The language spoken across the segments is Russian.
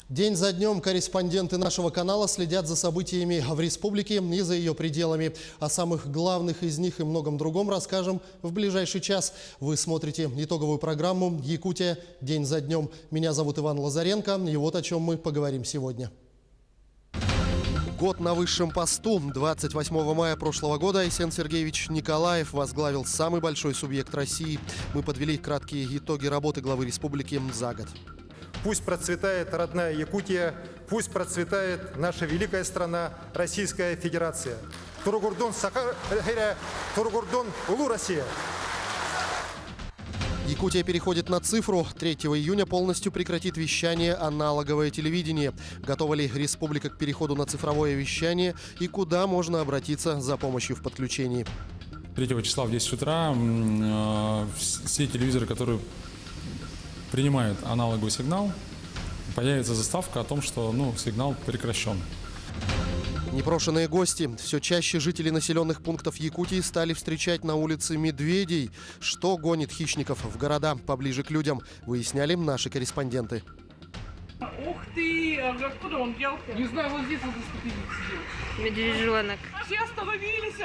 День за днем корреспонденты нашего канала следят за событиями в республике и за ее пределами. О самых главных из них и многом другом расскажем в ближайший час. Вы смотрите итоговую программу «Якутия. День за днем». Меня зовут Иван Лазаренко, и вот о чем мы поговорим сегодня. Год на высшем посту. 28 мая прошлого года Айсен Сергеевич Николаев возглавил самый большой субъект России. Мы подвели краткие итоги работы главы республики за год. Пусть процветает родная Якутия, пусть процветает наша великая страна, Российская Федерация. Тургурдон Сахаря, Тургурдон Улу Россия. Якутия переходит на цифру. 3 июня полностью прекратит вещание аналоговое телевидение. Готова ли республика к переходу на цифровое вещание и куда можно обратиться за помощью в подключении? 3 числа в 10 утра все телевизоры, которые принимают аналоговый сигнал, появится заставка о том, что сигнал прекращен. Непрошенные гости. Все чаще жители населенных пунктов Якутии стали встречать на улице медведей. Что гонит хищников в города поближе к людям, выясняли наши корреспонденты. Ух ты! А откуда он взялся? Не знаю, вот здесь вот сидел. Медвежонок. Все остановились.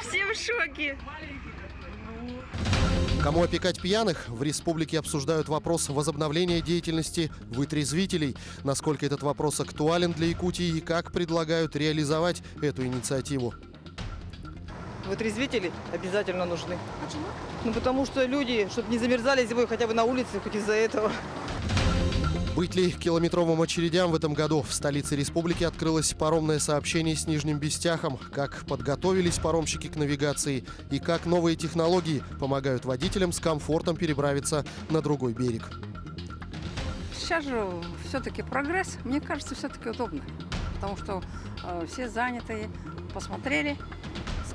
Все в шоке. Кому опекать пьяных? В республике обсуждают вопрос возобновления деятельности вытрезвителей. Насколько этот вопрос актуален для Якутии и как предлагают реализовать эту инициативу? Вытрезвители обязательно нужны. Почему? Потому что люди, чтобы не замерзали зимой хотя бы на улице, хоть из-за этого. Быть ли километровым очередям в этом году? В столице республики открылось паромное сообщение с Нижним Бестяхом. Как подготовились паромщики к навигации и как новые технологии помогают водителям с комфортом переправиться на другой берег. Сейчас же все-таки прогресс. Мне кажется, все-таки удобно. Потому что все занятые, посмотрели,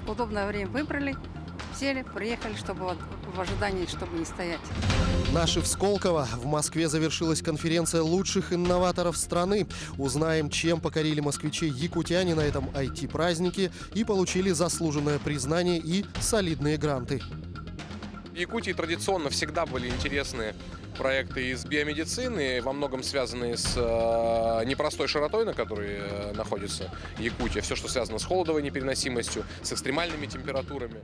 удобное время выбрали, сели, приехали, чтобы в ожидании, чтобы не стоять. Наши в Сколково. В Москве завершилась конференция лучших инноваторов страны. Узнаем, чем покорили москвичей якутяне на этом IT-празднике и получили заслуженное признание и солидные гранты. В Якутии традиционно всегда были интересные проекты из биомедицины, во многом связанные с непростой широтой, на которой находится Якутия. Все, что связано с холодовой непереносимостью, с экстремальными температурами.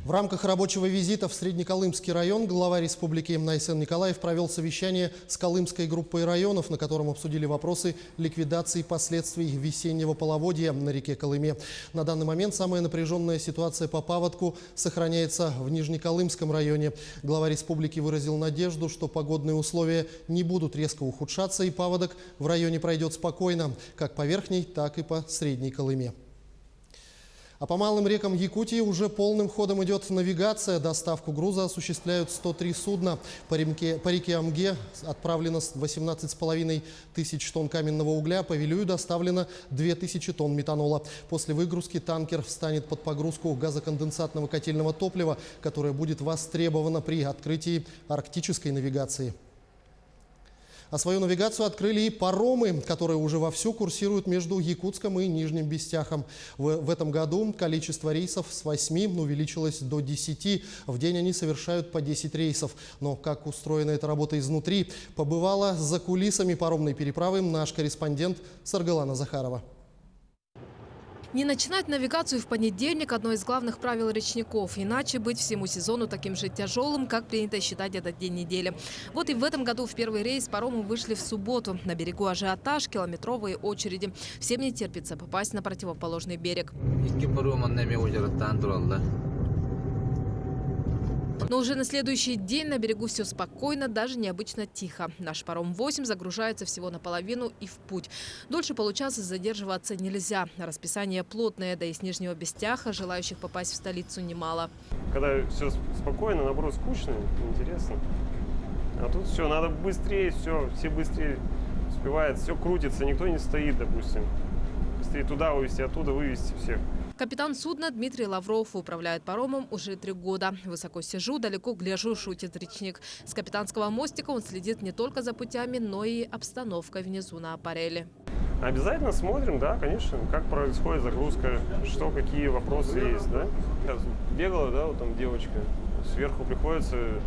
В рамках рабочего визита в Среднеколымский район глава республики Айсен Николаев провел совещание с Колымской группой районов, на котором обсудили вопросы ликвидации последствий весеннего половодья на реке Колыме. На данный момент самая напряженная ситуация по паводку сохраняется в Нижнеколымском районе. Глава республики выразил надежду, что погодные условия не будут резко ухудшаться и паводок в районе пройдет спокойно, как по Верхней, так и по Средней Колыме. А по малым рекам Якутии уже полным ходом идет навигация. Доставку груза осуществляют 103 судна. По реке Амге отправлено 18,5 тысяч тонн каменного угля, по Вилюю доставлено 2000 тонн метанола. После выгрузки танкер встанет под погрузку газоконденсатного котельного топлива, которое будет востребовано при открытии арктической навигации. А свою навигацию открыли и паромы, которые уже вовсю курсируют между Якутском и Нижним Бестяхом. В этом году количество рейсов с 8 увеличилось до 10. В день они совершают по 10 рейсов. Но как устроена эта работа изнутри, побывала за кулисами паромной переправы наш корреспондент Саргалана Захарова. Не начинать навигацию в понедельник – одно из главных правил речников. Иначе быть всему сезону таким же тяжелым, как принято считать этот день недели. Вот и в этом году в первый рейс паромы вышли в субботу. На берегу ажиотаж, километровые очереди. Всем не терпится попасть на противоположный берег. Но уже на следующий день на берегу все спокойно, даже необычно тихо. Наш паром 8 загружается всего наполовину и в путь. Дольше получаса задерживаться нельзя. Расписание плотное, да и с Нижнего Бестяха желающих попасть в столицу немало. Когда все спокойно, наоборот, скучно, интересно. А тут все, надо быстрее, все быстрее успевает, все крутится, никто не стоит, допустим. Быстрее туда вывести, оттуда вывести всех. Капитан судна Дмитрий Лавров управляет паромом уже 3 года. «Высоко сижу, далеко гляжу», шутит речник. С капитанского мостика он следит не только за путями, но и обстановкой внизу на аппарели. Обязательно смотрим, да, конечно, как происходит загрузка, что, какие вопросы есть, да. Бегала, да, вот там девочка, сверху приходится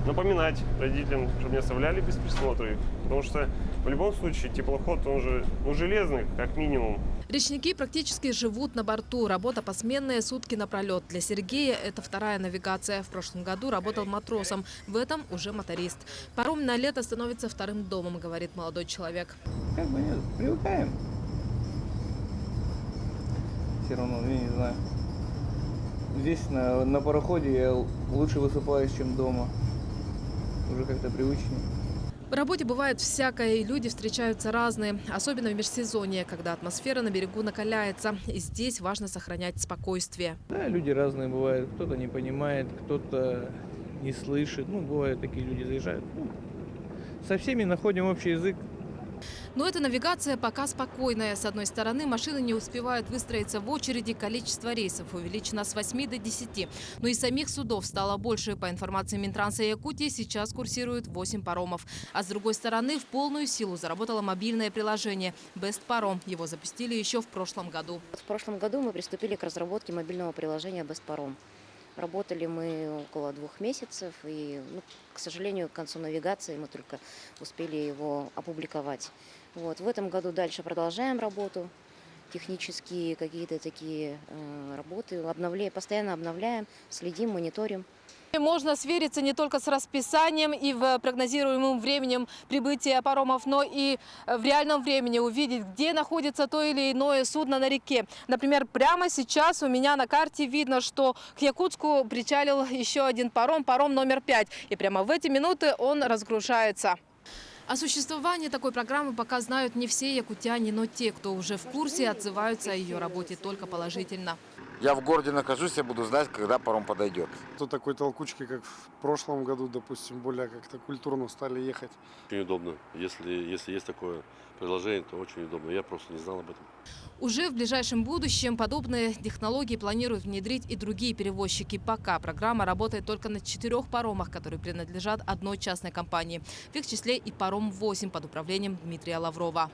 напоминать родителям, чтобы не оставляли без присмотра. Потому что в любом случае теплоход, он же железный, как минимум. Речники практически живут на борту. Работа посменная, сутки напролет. Для Сергея это вторая навигация. В прошлом году работал матросом. В этом уже моторист. Паром на лето становится вторым домом, говорит молодой человек. Как бы нет, привыкаем. Все равно, я не знаю. Здесь на пароходе я лучше высыпаюсь, чем дома. Уже как-то привычнее. В работе бывает всякое, и люди встречаются разные. Особенно в межсезонье, когда атмосфера на берегу накаляется. И здесь важно сохранять спокойствие. Да, люди разные бывают. Кто-то не понимает, кто-то не слышит. Ну, бывают такие люди заезжают. Со всеми находим общий язык. Но эта навигация пока спокойная. С одной стороны, машины не успевают выстроиться в очереди, количество рейсов увеличено с 8 до 10. Но и самих судов стало больше. По информации Минтранса Якутии, сейчас курсирует 8 паромов. А с другой стороны, в полную силу заработало мобильное приложение «Best Паром». Его запустили еще в прошлом году. В прошлом году мы приступили к разработке мобильного приложения «Best Паром». Работали мы около 2 месяцев, и, к сожалению, к концу навигации мы только успели его опубликовать. В этом году дальше продолжаем работу, технические какие-то такие работы, постоянно обновляем, следим, мониторим. Можно свериться не только с расписанием и в прогнозируемым временем прибытия паромов, но и в реальном времени увидеть, где находится то или иное судно на реке. Например, прямо сейчас у меня на карте видно, что к Якутску причалил еще один паром, паром номер 5. И прямо в эти минуты он разгружается. О существовании такой программы пока знают не все якутяне, но те, кто уже в курсе, отзываются о ее работе только положительно. Я в городе нахожусь, я буду знать, когда паром подойдет. Тут такой толкучки, как в прошлом году, допустим, более как-то культурно стали ехать. Очень удобно. Если есть такое приложение, то очень удобно. Я просто не знал об этом. Уже в ближайшем будущем подобные технологии планируют внедрить и другие перевозчики. Пока программа работает только на 4 паромах, которые принадлежат одной частной компании. В их числе и паром 8 под управлением Дмитрия Лаврова.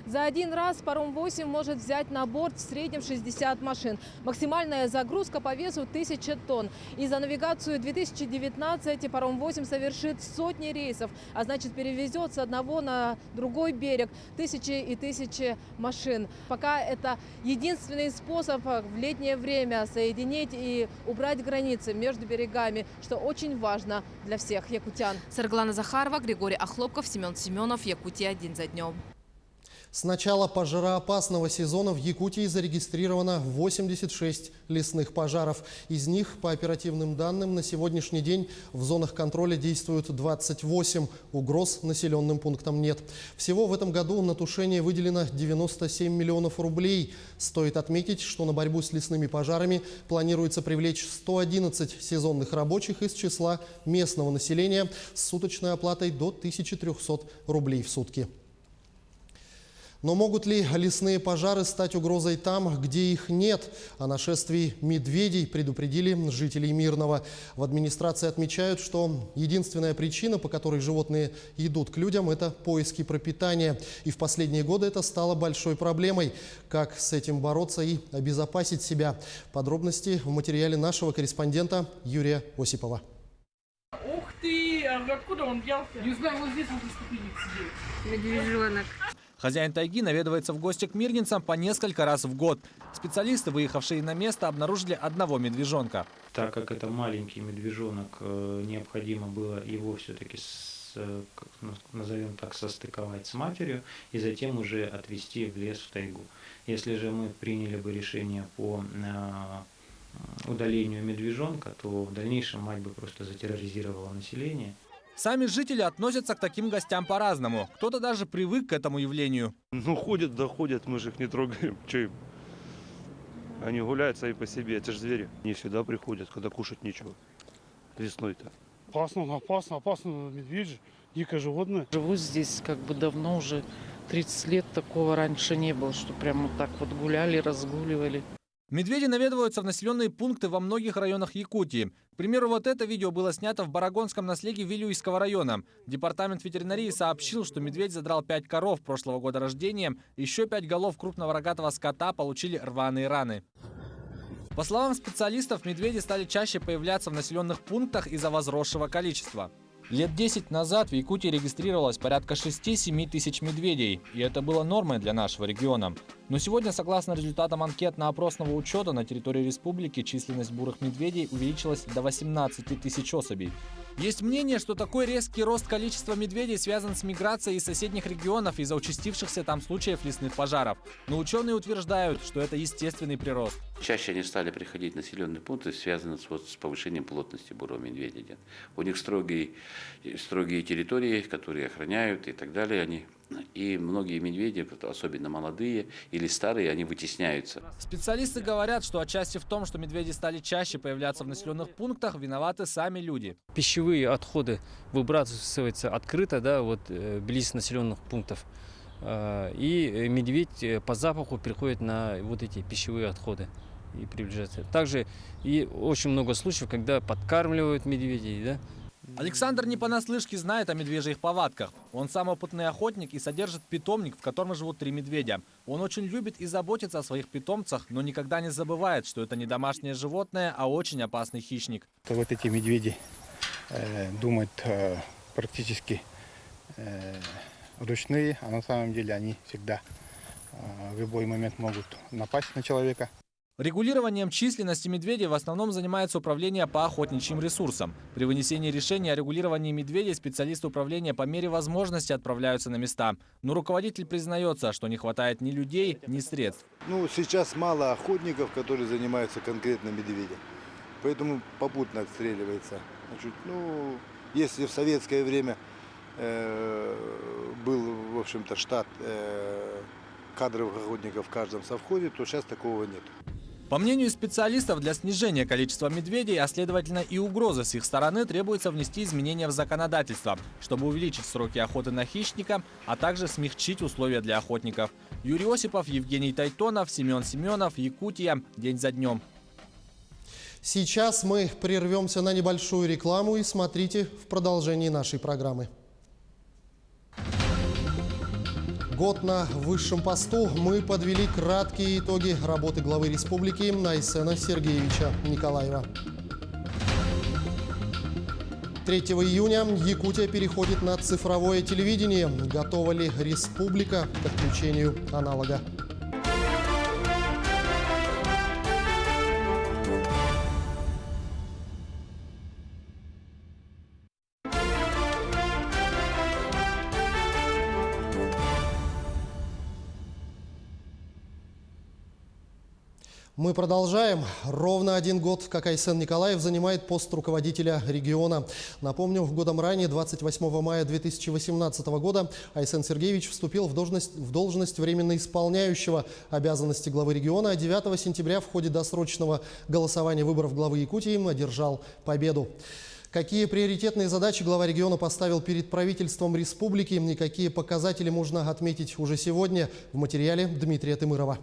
За один раз паром 8 может взять на борт в среднем 60 машин. Максимальная загрузка по весу 1000 тонн. И за навигацию 2019 паром 8 совершит сотни рейсов, а значит перевезет с одного на другой берег тысячи и тысячи машин. Пока это единственный способ в летнее время соединить и убрать границы между берегами, что очень важно для всех якутян. Сарглана Захарова, Григорий Охлопков, Семен Семенов. Якутия день за днем. С начала пожароопасного сезона в Якутии зарегистрировано 86 лесных пожаров. Из них, по оперативным данным, на сегодняшний день в зонах контроля действуют 28. Угроз населенным пунктам нет. Всего в этом году на тушение выделено 97 миллионов рублей. Стоит отметить, что на борьбу с лесными пожарами планируется привлечь 111 сезонных рабочих из числа местного населения с суточной оплатой до 1300 рублей в сутки. Но могут ли лесные пожары стать угрозой там, где их нет? О нашествии медведей предупредили жителей Мирного. В администрации отмечают, что единственная причина, по которой животные идут к людям, это поиски пропитания. И в последние годы это стало большой проблемой. Как с этим бороться и обезопасить себя? Подробности в материале нашего корреспондента Юрия Осипова. Ух ты! Откуда он взялся? Не знаю, вот здесь вот на ступенях сидел. Медвежонок. Хозяин тайги наведывается в гости к мирнинцам по несколько раз в год. Специалисты, выехавшие на место, обнаружили одного медвежонка. Так как это маленький медвежонок, необходимо было его все-таки, назовем так, состыковать с матерью и затем уже отвезти в лес, в тайгу. Если же мы приняли бы решение по удалению медвежонка, то в дальнейшем мать бы просто затерроризировала население. Сами жители относятся к таким гостям по-разному. Кто-то даже привык к этому явлению. Ну, ходят, доходят, мы же их не трогаем. Че им? Они гуляют сами по себе, это же звери. Не всегда приходят, когда кушать нечего. Весной-то. Опасно, медведь, дикое животное. Живу здесь как бы давно, уже 30 лет, такого раньше не было, что прямо вот так вот гуляли, разгуливали. Медведи наведываются в населенные пункты во многих районах Якутии. К примеру, вот это видео было снято в Барагонском наследии Вилюйского района. Департамент ветеринарии сообщил, что медведь задрал 5 коров прошлого года рождения. Еще 5 голов крупного рогатого скота получили рваные раны. По словам специалистов, медведи стали чаще появляться в населенных пунктах из-за возросшего количества. Лет 10 назад в Якутии регистрировалось порядка 6-7 тысяч медведей, и это было нормой для нашего региона. Но сегодня, согласно результатам анкетно-опросного учета, на территории республики численность бурых медведей увеличилась до 18 тысяч особей. Есть мнение, что такой резкий рост количества медведей связан с миграцией из соседних регионов из-за участившихся там случаев лесных пожаров. Но ученые утверждают, что это естественный прирост. Чаще они стали приходить в населенные пункты, связанные с повышением плотности бурого медведя. У них строгие территории, которые охраняют и так далее. И многие медведи, особенно молодые или старые, они вытесняются. Специалисты говорят, что отчасти в том, что медведи стали чаще появляться в населенных пунктах, виноваты сами люди. Пищевые отходы выбрасываются открыто, близ населенных пунктов. И медведь по запаху приходит на эти пищевые отходы и приближается. Также и очень много случаев, когда подкармливают медведей, Александр не понаслышке знает о медвежьих повадках. Он сам опытный охотник и содержит питомник, в котором живут 3 медведя. Он очень любит и заботится о своих питомцах, но никогда не забывает, что это не домашнее животное, а очень опасный хищник. Вот эти медведи думают практически ручные, а на самом деле они всегда в любой момент могут напасть на человека. Регулированием численности медведей в основном занимается управление по охотничьим ресурсам. При вынесении решения о регулировании медведей специалисты управления по мере возможности отправляются на места. Но руководитель признается, что не хватает ни людей, ни средств. Сейчас мало охотников, которые занимаются конкретно медведем. Поэтому попутно отстреливается. Если в советское время был, в общем-то, штат кадровых охотников в каждом совхозе, то сейчас такого нет. По мнению специалистов, для снижения количества медведей, а следовательно и угрозы с их стороны, требуется внести изменения в законодательство, чтобы увеличить сроки охоты на хищника, а также смягчить условия для охотников. Юрий Осипов, Евгений Тайтонов, Семен Семенов, Якутия. День за днем. Сейчас мы прервемся на небольшую рекламу и смотрите в продолжении нашей программы. Год на высшем посту. Мы подвели краткие итоги работы главы республики Найсена Сергеевича Николаева. 3 июня Якутия переходит на цифровое телевидение. Готова ли республика к отключению аналога? Мы продолжаем. Ровно 1 год, как Айсен Николаев занимает пост руководителя региона. Напомню, годом ранее, 28 мая 2018 года, Айсен Сергеевич вступил в должность временно исполняющего обязанности главы региона, а 9 сентября в ходе досрочного голосования выборов главы Якутии одержал победу. Какие приоритетные задачи глава региона поставил перед правительством республики и какие показатели можно отметить уже сегодня, в материале Дмитрия Тымырова.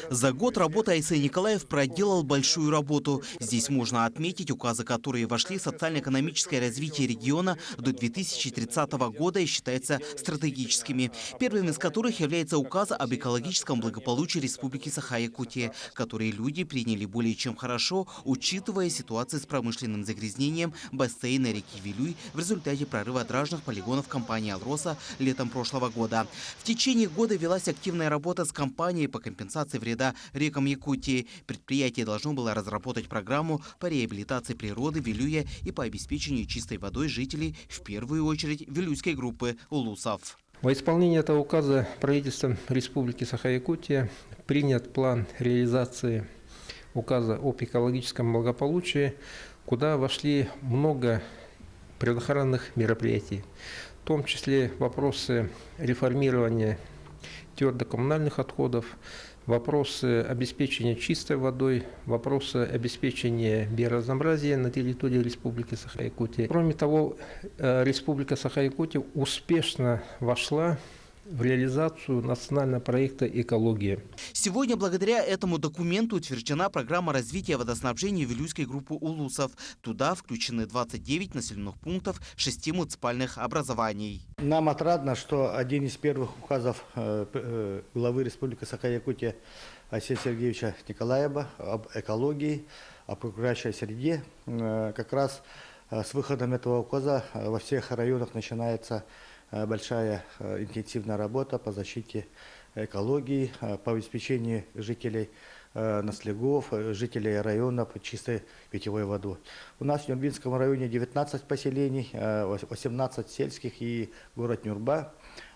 За год работы Айсен Николаев проделал большую работу. Здесь можно отметить указы, которые вошли в социально-экономическое развитие региона до 2030 года и считаются стратегическими. Первым из которых является указ об экологическом благополучии Республики Саха-Якутия, который люди приняли более чем хорошо, учитывая ситуацию с промышленным загрязнением бассейна реки Вилюй в результате прорыва дражных полигонов компании «Алроса» летом прошлого года. В течение года велась активная работа с компанией по компенсации вреда рекам Якутии. Предприятие должно было разработать программу по реабилитации природы Вилюя и по обеспечению чистой водой жителей, в первую очередь, Вилюйской группы улусов. Во исполнение этого указа правительством Республики Саха-Якутия принят план реализации указа об экологическом благополучии, куда вошли много природоохранных мероприятий, в том числе вопросы реформирования твердокоммунальных отходов, вопросы обеспечения чистой водой, вопросы обеспечения биоразнообразия на территории Республики Саха-Якутия. Кроме того, Республика Саха-Якутия успешно вошла в реализацию национального проекта «Экология». Сегодня благодаря этому документу утверждена программа развития водоснабжения Вилюйской группы улусов. Туда включены 29 населенных пунктов 6 муниципальных образований. Нам отрадно, что один из первых указов главы Республики Саха-Якутия Айсена Сергеевича Николаева об экологии, об окружающей среде как раз С выходом этого указа во всех районах начинается большая интенсивная работа по защите экологии, по обеспечению жителей наслегов, жителей районов чистой питьевой водой. У нас в Нюрбинском районе 19 поселений, 18 сельских и город Нюрба.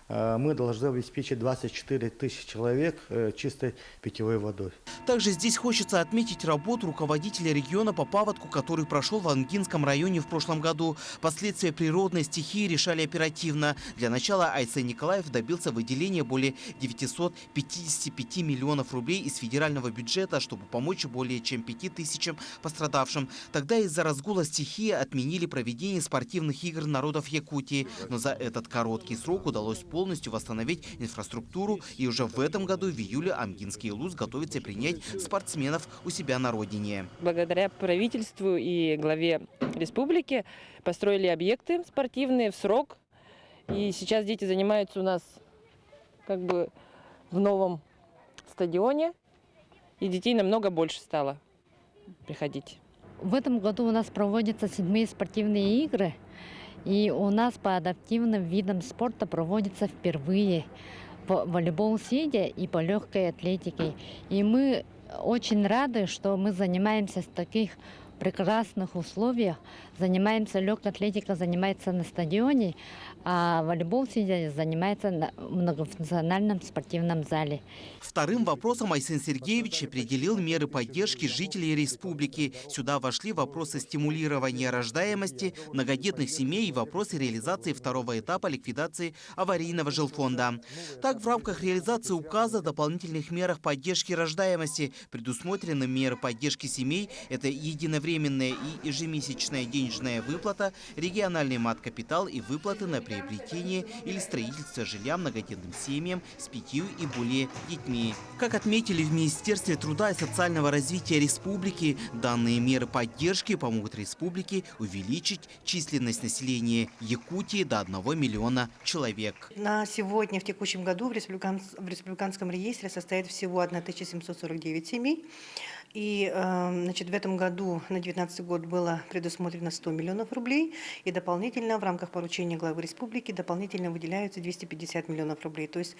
Мы должны обеспечить 24 тысячи человек чистой питьевой водой. Также здесь хочется отметить работу руководителя региона по паводку, который прошел в Ангинском районе в прошлом году. Последствия природной стихии решали оперативно. Для начала Айсен Николаев добился выделения более 955 миллионов рублей из федерального бюджета, чтобы помочь более чем 5000 пострадавшим. Тогда из-за разгула стихии отменили проведение спортивных игр народов Якутии. Но за этот короткий срок удалось полностью восстановить инфраструктуру, и уже в этом году, в июле, Амгинский ЛУЗ готовится принять спортсменов у себя на родине. Благодаря правительству и главе республики построили объекты спортивные в срок. И сейчас дети занимаются у нас как бы в новом стадионе. И детей намного больше стало приходить. В этом году у нас проводятся 7-е спортивные игры. И у нас по адаптивным видам спорта проводится впервые по волейбол сидя и по легкой атлетике. И мы очень рады, что мы занимаемся в таких прекрасных условиях. Легкая атлетика занимается на стадионе, а волейбол сидя занимается на многофункциональном спортивном зале. Вторым вопросом Айсен Сергеевич определил меры поддержки жителей республики. Сюда вошли вопросы стимулирования рождаемости, многодетных семей и вопросы реализации второго этапа ликвидации аварийного жилфонда. Так, в рамках реализации указа о дополнительных мерах поддержки рождаемости предусмотрены меры поддержки семей. Это единовременная и ежемесячная денежная выплата, региональный мат-капитал и выплаты на приобретение или строительство жилья многодетным семьям с 5 и более детьми. Как отметили в Министерстве труда и социального развития республики, данные меры поддержки помогут республике увеличить численность населения Якутии до 1 миллиона человек. На сегодня, в текущем году, в республиканском реестре состоит всего 1749 семей. И в этом году, на 2019 год, было предусмотрено 100 миллионов рублей. И дополнительно в рамках поручения главы республики дополнительно выделяются 250 миллионов рублей. То есть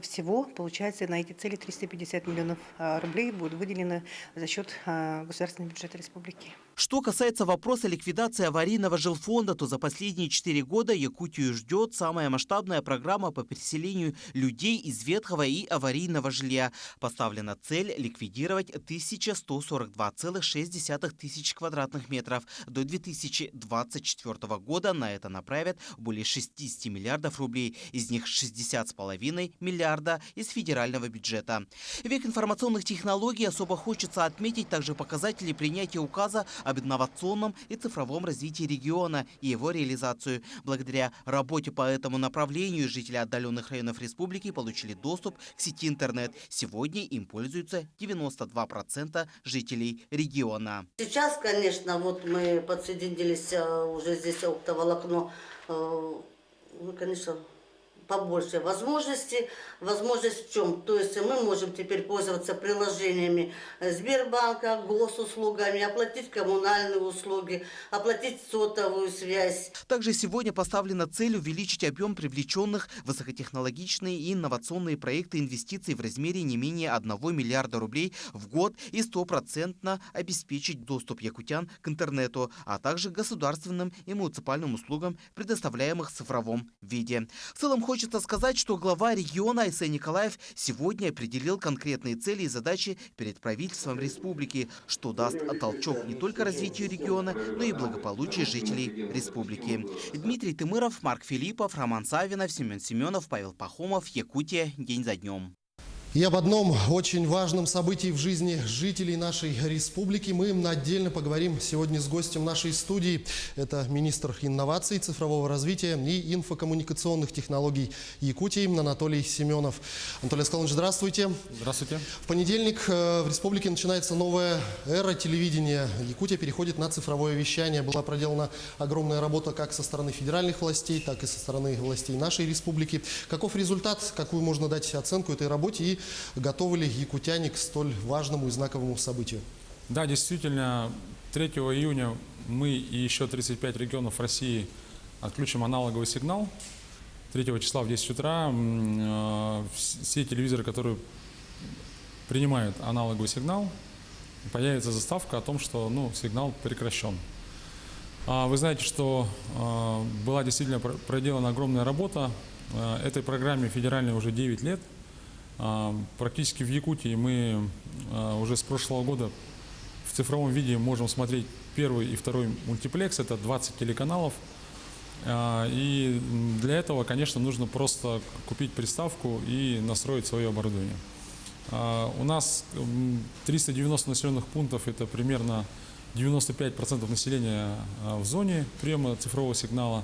всего, получается, на эти цели 350 миллионов рублей будут выделены за счет государственного бюджета республики. Что касается вопроса ликвидации аварийного жилфонда, то за последние 4 года Якутию ждет самая масштабная программа по переселению людей из ветхого и аварийного жилья. Поставлена цель ликвидировать 1142,6 тысяч квадратных метров. До 2024 года на это направят более 60 миллиардов рублей, из них 60,5 миллиарда из федерального бюджета. В век информационных технологий особо хочется отметить также показатели принятия указа об инновационном и цифровом развитии региона и его реализацию. Благодаря работе по этому направлению жители отдаленных районов республики получили доступ к сети интернет. Сегодня им пользуются 92% жителей региона. Сейчас, конечно, вот мы подсоединились уже здесь оптоволокно, конечно, побольше возможностей. Возможность в чем? То есть мы можем теперь пользоваться приложениями Сбербанка, госуслугами, оплатить коммунальные услуги, оплатить сотовую связь. Также сегодня поставлена цель увеличить объем привлеченных в высокотехнологичные и инновационные проекты инвестиций в размере не менее 1 миллиарда рублей в год и 100% обеспечить доступ якутян к интернету, а также государственным и муниципальным услугам, предоставляемых в цифровом виде. В целом хочется сказать, что глава региона Айсен Николаев сегодня определил конкретные цели и задачи перед правительством республики, что даст толчок не только развитию региона, но и благополучию жителей республики. Дмитрий Тымыров, Марк Филиппов, Роман Савинов, Семен Семенов, Павел Пахомов. Якутия. День за днем. И об одном очень важном событии в жизни жителей нашей республики мы отдельно поговорим сегодня с гостем нашей студии. Это министр инноваций, цифрового развития и инфокоммуникационных технологий Якутии Анатолий Семенов. Анатолий Аскалович, здравствуйте. Здравствуйте. В понедельник в республике начинается новая эра телевидения. Якутия переходит на цифровое вещание. Была проделана огромная работа как со стороны федеральных властей, так и со стороны властей нашей республики. Каков результат, какую можно дать оценку этой работе и готовы ли якутяне к столь важному и знаковому событию? Да, действительно, 3 июня мы и еще 35 регионов России отключим аналоговый сигнал. 3 числа в 10 утра все телевизоры, которые принимают аналоговый сигнал, появится заставка о том, что сигнал прекращен. Вы знаете, что была действительно проделана огромная работа. Этой программе федеральной уже 9 лет. Практически в Якутии мы уже с прошлого года в цифровом виде можем смотреть первый и второй мультиплекс. Это 20 телеканалов. И для этого, конечно, нужно просто купить приставку и настроить свое оборудование. У нас 390 населенных пунктов, это примерно 95% населения в зоне приема цифрового сигнала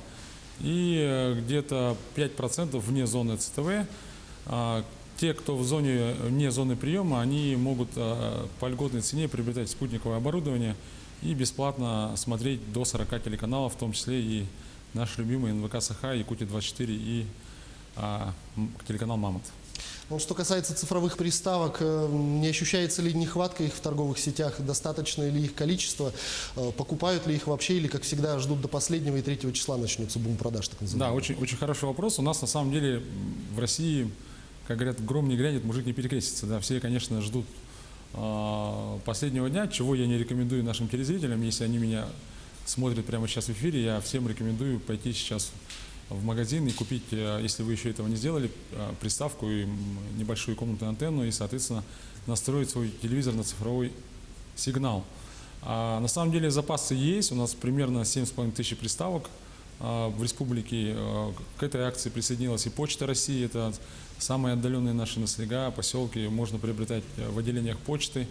и где-то 5% вне зоны ЦТВ. Те, кто в зоне, вне зоны приема, они могут по льготной цене приобретать спутниковое оборудование и бесплатно смотреть до 40 телеканалов, в том числе и наш любимый НВК Саха, Якутия-24 и телеканал «Мамонт». Что касается цифровых приставок, не ощущается ли нехватка их в торговых сетях? Достаточно ли их количество? Покупают ли их вообще? Или, как всегда, ждут до последнего и 3 числа начнется бум продаж, так называемый? Да, очень хороший вопрос. У нас, на самом деле, в России, как говорят, гром не грянет, мужик не перекрестится. Да, все, конечно, ждут последнего дня, чего я не рекомендую нашим телезрителям. Если они меня смотрят прямо сейчас в эфире, я всем рекомендую пойти сейчас в магазин и купить, если вы еще этого не сделали, приставку и небольшую комнатную антенну и, соответственно, настроить свой телевизор на цифровой сигнал. На самом деле запасы есть, у нас примерно 7,5 тысяч приставок в республике. К этой акции присоединилась и Почта России, это самые отдаленные наши наслега, поселки, можно приобретать в отделениях почты.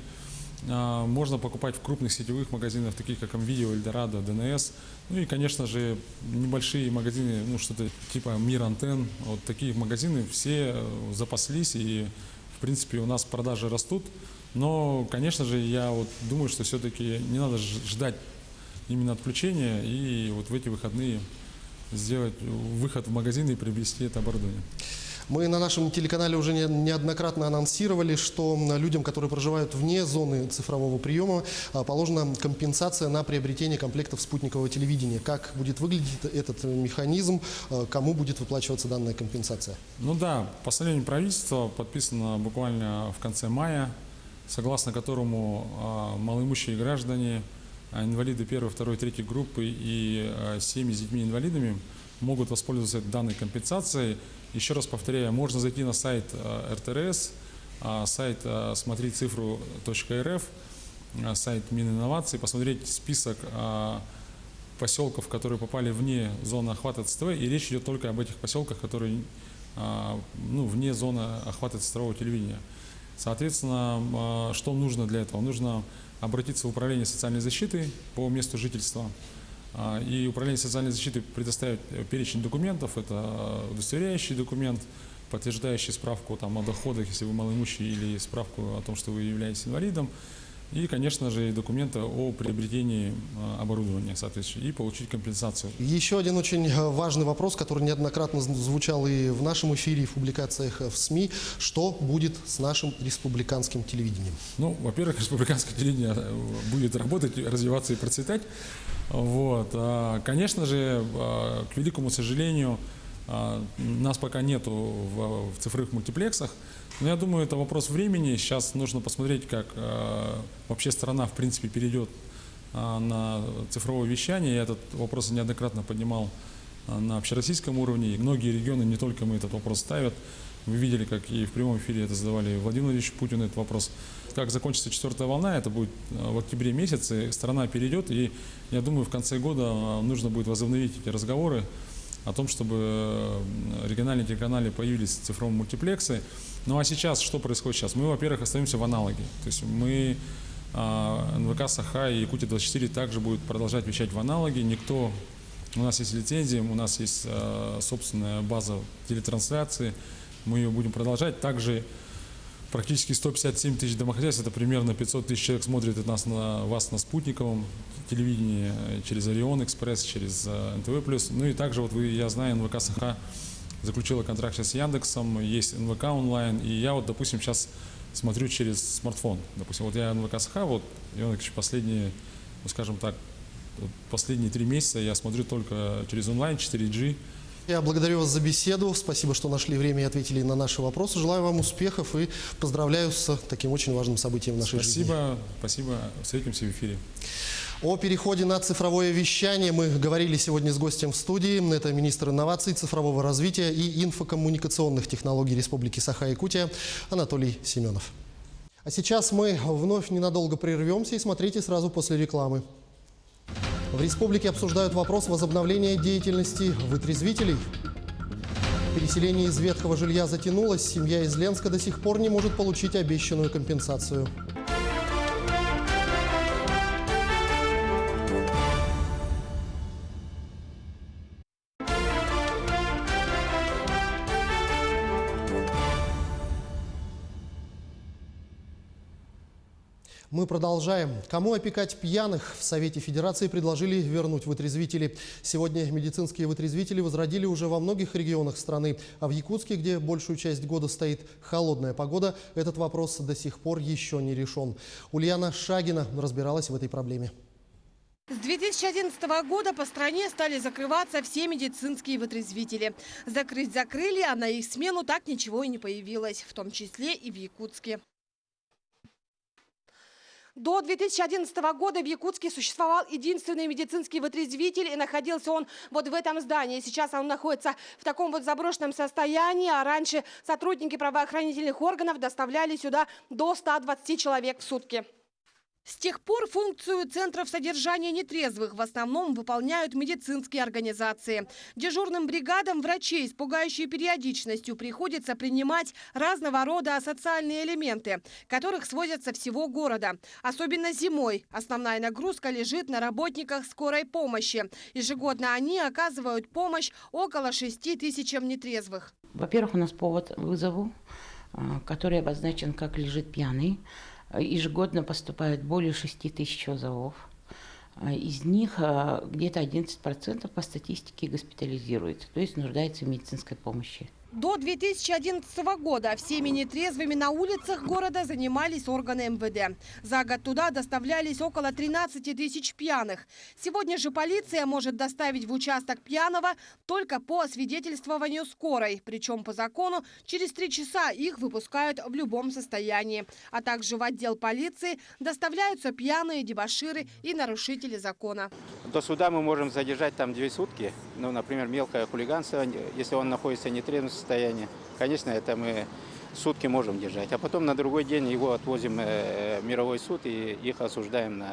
Можно покупать в крупных сетевых магазинах, таких как МВидео, Эльдорадо, ДНС. Ну и, конечно же, небольшие магазины, что-то типа Мир Антенн. Вот такие магазины все запаслись, и, в принципе, у нас продажи растут. Но, конечно же, я думаю, что все-таки не надо ждать именно отключения и в эти выходные сделать выход в магазин и приобрести это оборудование. Мы на нашем телеканале уже неоднократно анонсировали, что людям, которые проживают вне зоны цифрового приема, положена компенсация на приобретение комплектов спутникового телевидения. Как будет выглядеть этот механизм, кому будет выплачиваться данная компенсация? Постановление правительства подписано буквально в конце мая, согласно которому малоимущие граждане, инвалиды 1, 2, 3 группы и семьи с детьми-инвалидами могут воспользоваться данной компенсацией. Еще раз повторяю, можно зайти на сайт РТРС, сайт смотрицифру.рф, сайт Мининноваций, посмотреть список поселков, которые попали вне зоны охвата ЦТВ, и речь идет только об этих поселках, которые вне зоны охвата цифрового телевидения. Соответственно, что нужно для этого? Нужно обратиться в Управление социальной защиты по месту жительства. И Управление социальной защиты предоставит перечень документов. Это удостоверяющий документ, подтверждающий справку о доходах, если вы малоимущий, или справку о том, что вы являетесь инвалидом. И, конечно же, документы о приобретении оборудования, соответственно, и получить компенсацию. Еще один очень важный вопрос, который неоднократно звучал и в нашем эфире, и в публикациях в СМИ. Что будет с нашим республиканским телевидением? Во-первых, республиканское телевидение будет работать, развиваться и процветать. Конечно же, к великому сожалению, нас пока нету в цифровых мультиплексах. Но я думаю, это вопрос времени. Сейчас нужно посмотреть, как вообще страна, в принципе, перейдет на цифровое вещание. Я этот вопрос неоднократно поднимал на общероссийском уровне. И многие регионы, не только мы, этот вопрос ставят. Вы видели, как и в прямом эфире это задавали Владимиру Владимировичу Путину этот вопрос. Как закончится 4-я волна, это будет в октябре месяце, страна перейдет. И я думаю, в конце года нужно будет возобновить эти разговоры о том, чтобы региональные телеканалы появились цифровые мультиплексы. Ну а сейчас, что происходит сейчас? Мы, во-первых, остаемся в аналоге. То есть мы, НВК Саха и Якутия-24 также будут продолжать вещать в аналоге. У нас есть лицензия, у нас есть собственная база телетрансляции. Мы ее будем продолжать. Также практически 157 тысяч домохозяйств, это примерно 500 тысяч человек смотрят вас на спутниковом телевидении, через Орион Экспресс, через НТВ+. Ну и также, я знаю, НВК Саха заключила контракт сейчас с Яндексом, есть НВК онлайн, и я допустим, сейчас смотрю через смартфон. Допустим, я НВК Саха, Иван Ильич последние скажем так, последние 3 месяца я смотрю только через онлайн, 4G. Я благодарю вас за беседу. Спасибо, что нашли время и ответили на наши вопросы. Желаю вам успехов и поздравляю с таким очень важным событием в нашей жизни. Спасибо. Встретимся в эфире. О переходе на цифровое вещание мы говорили сегодня с гостем в студии. Это министр инноваций, цифрового развития и инфокоммуникационных технологий Республики Саха-Якутия Анатолий Семенов. А сейчас мы вновь ненадолго прервемся и смотрите сразу после рекламы. В республике обсуждают вопрос возобновления деятельности вытрезвителей. Переселение из ветхого жилья затянулось. Семья из Ленска до сих пор не может получить обещанную компенсацию. Мы продолжаем. Кому опекать пьяных? В Совете Федерации предложили вернуть вытрезвители. Сегодня медицинские вытрезвители возродили уже во многих регионах страны. А в Якутске, где большую часть года стоит холодная погода, этот вопрос до сих пор еще не решен. Ульяна Шагина разбиралась в этой проблеме. С 2011 года по стране стали закрываться все медицинские вытрезвители. Закрыть закрыли, а на их смену так ничего и не появилось, в том числе и в Якутске. До 2011 года в Якутске существовал единственный медицинский вытрезвитель, и находился он вот в этом здании. Сейчас он находится в таком вот заброшенном состоянии, а раньше сотрудники правоохранительных органов доставляли сюда до 120 человек в сутки. С тех пор функцию центров содержания нетрезвых в основном выполняют медицинские организации. Дежурным бригадам врачей с пугающей периодичностью приходится принимать разного рода асоциальные элементы, которых свозят со всего города. Особенно зимой. Основная нагрузка лежит на работниках скорой помощи. Ежегодно они оказывают помощь около 6 тысячам нетрезвых. Во-первых, у нас повод вызову, который обозначен как «лежит пьяный». Ежегодно поступает более 6 тысяч вызовов. Из них где-то 11% по статистике госпитализируется, то есть нуждается в медицинской помощи. До 2011 года всеми нетрезвыми на улицах города занимались органы МВД. За год туда доставлялись около 13 тысяч пьяных. Сегодня же полиция может доставить в участок пьяного только по освидетельствованию скорой. Причем по закону через 3 часа их выпускают в любом состоянии. А также в отдел полиции доставляются пьяные, дебоширы и нарушители закона. До суда мы можем задержать там 2 сутки. Ну, например, мелкое хулиганство, если он находится в нетрезвом состоянии. Конечно, это мы сутки можем держать. А потом на другой день его отвозим в мировой суд и их осуждаем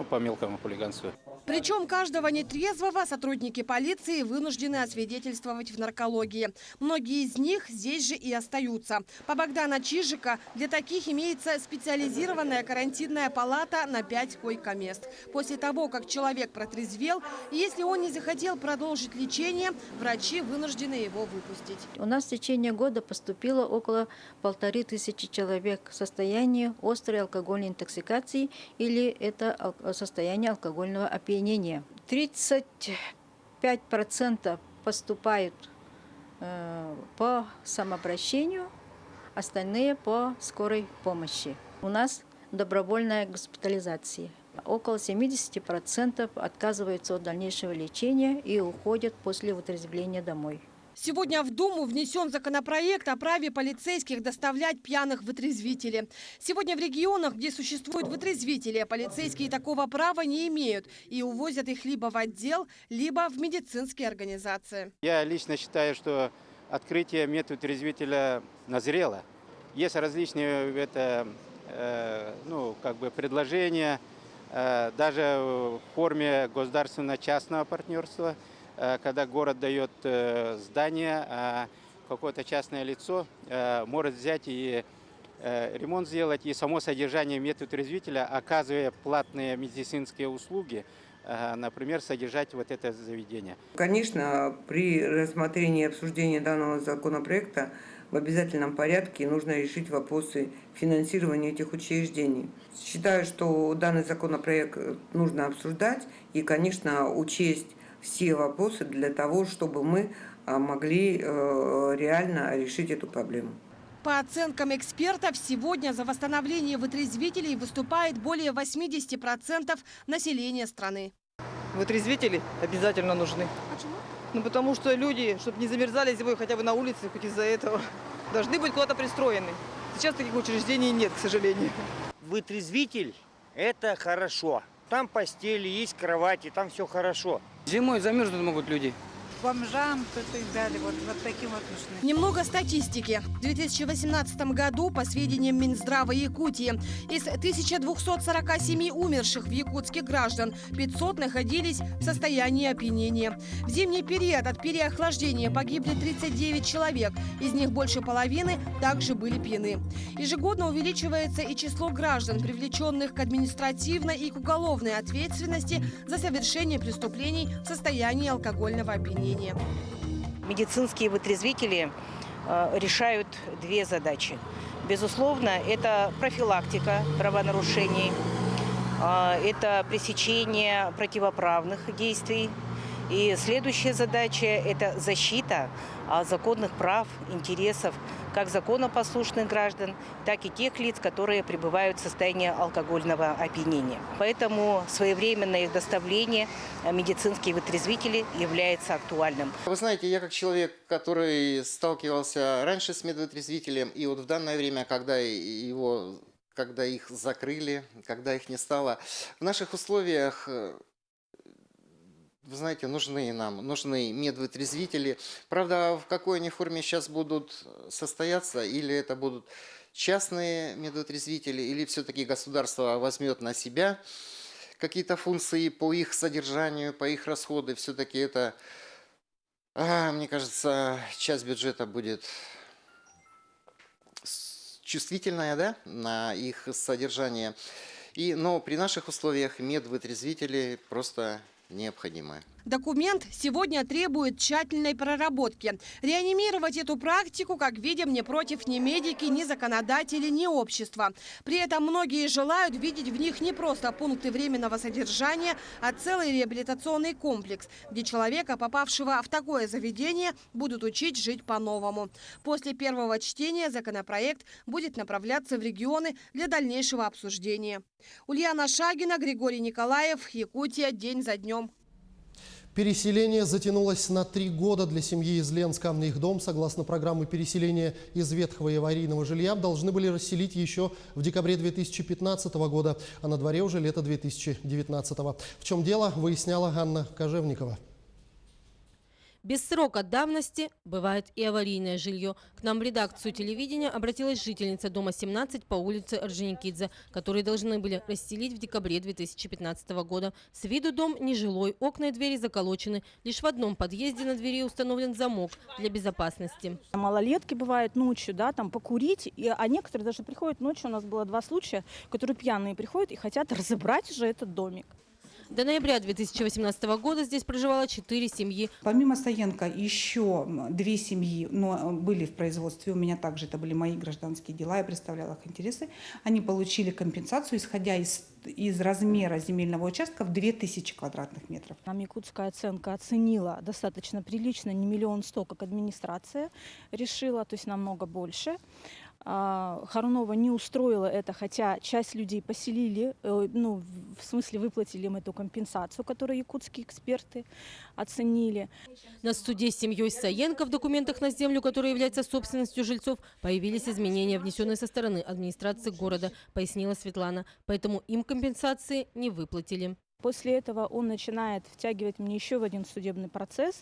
по мелкому хулиганству. Причем каждого нетрезвого сотрудники полиции вынуждены освидетельствовать в наркологии. Многие из них здесь же и остаются. По Богдана Чижика для таких имеется специализированная карантинная палата на 5 койко-мест. После того, как человек протрезвел, если он не захотел продолжить лечение, врачи вынуждены его выпустить. У нас в течение года поступило около 1500 человек в состоянии острой алкогольной интоксикации или это состояние алкогольного опьянения. 35% поступают по самообращению, остальные по скорой помощи. У нас добровольная госпитализация. Около 70% отказываются от дальнейшего лечения и уходят после вытрезвления домой. Сегодня в Думу внесен законопроект о праве полицейских доставлять пьяных в вытрезвители. Сегодня в регионах, где существуют вытрезвители, полицейские такого права не имеют и увозят их либо в отдел, либо в медицинские организации. Я лично считаю, что открытие медвытрезвителя назрело. Есть различные предложения, даже в форме государственно-частного партнерства. Когда город дает здание, а какое-то частное лицо может взять и ремонт сделать, и само содержание медвытрезвителя, оказывая платные медицинские услуги, например, содержать вот это заведение. Конечно, при рассмотрении и обсуждении данного законопроекта в обязательном порядке нужно решить вопросы финансирования этих учреждений. Считаю, что данный законопроект нужно обсуждать и, конечно, учесть все вопросы для того, чтобы мы могли реально решить эту проблему. По оценкам экспертов, сегодня за восстановление вытрезвителей выступает более 80% населения страны. Вытрезвители обязательно нужны. Почему? Ну, потому что люди, чтобы не замерзали зимой хотя бы на улице, хоть из-за этого, должны быть куда-то пристроены. Сейчас таких учреждений нет, к сожалению. Вытрезвитель – это хорошо. Там постели, есть кровати, там все хорошо. Зимой замерзнуть могут люди. Бомжам и так далее. Вот таким вот нужны. Немного статистики. В 2018 году, по сведениям Минздрава Якутии, из 1247 умерших в Якутске граждан 500 находились в состоянии опьянения. В зимний период от переохлаждения погибли 39 человек. Из них больше половины также были пьяны. Ежегодно увеличивается и число граждан, привлеченных к административной и к уголовной ответственности за совершение преступлений в состоянии алкогольного опьянения. Медицинские вытрезвители решают две задачи. Безусловно, это профилактика правонарушений, это пресечение противоправных действий. И следующая задача – это защита законных прав, интересов как законопослушных граждан, так и тех лиц, которые пребывают в состоянии алкогольного опьянения. Поэтому своевременное их доставление медицинские вытрезвители является актуальным. Вы знаете, я как человек, который сталкивался раньше с медвытрезвителем, и вот в данное время, когда их закрыли, когда их не стало, в наших условиях, вы знаете, нужны медвытрезвители. Правда, в какой они форме сейчас будут состояться, или это будут частные медвытрезвители, или все-таки государство возьмет на себя какие-то функции по их содержанию, по их расходы. Все-таки это, мне кажется, часть бюджета будет чувствительная, да, на их содержание. Но при наших условиях медвытрезвители просто необходимое. Документ сегодня требует тщательной проработки. Реанимировать эту практику, как видим, не против ни медики, ни законодатели, ни общество. При этом многие желают видеть в них не просто пункты временного содержания, а целый реабилитационный комплекс, где человека, попавшего в такое заведение, будут учить жить по-новому. После первого чтения законопроект будет направляться в регионы для дальнейшего обсуждения. Ульяна Шагина, Григорий Николаев, Якутия, день за днем. Переселение затянулось на 3 года для семьи из Ленска. Их дом, согласно программы переселения из ветхого и аварийного жилья, должны были расселить еще в декабре 2015 года, а на дворе уже лето 2019. В чем дело, выясняла Анна Кожевникова. Без срока давности бывает и аварийное жилье. К нам в редакцию телевидения обратилась жительница дома 17 по улице Орджоникидзе, которые должны были расселить в декабре 2015 года. С виду дом нежилой, окна и двери заколочены. Лишь в одном подъезде на двери установлен замок для безопасности. Малолетки бывают ночью, да, там покурить, а некоторые даже приходят ночью. У нас было 2 случая, которые пьяные приходят и хотят разобрать уже этот домик. До ноября 2018 года здесь проживало 4 семьи. Помимо Саенко еще 2 семьи, но были в производстве. У меня также это были мои гражданские дела, я представляла их интересы. Они получили компенсацию, исходя из размера земельного участка в 2000 квадратных метров. Нам якутская оценка оценила достаточно прилично, не 1 100 000, как администрация решила, то есть намного больше. Харунова не устроила это, хотя часть людей поселили, в смысле выплатили им эту компенсацию, которую якутские эксперты оценили. На суде с семьей Саенко в документах на землю, которая является собственностью жильцов, появились изменения, внесенные со стороны администрации города, пояснила Светлана. Поэтому им компенсации не выплатили. После этого он начинает втягивать меня еще в один судебный процесс,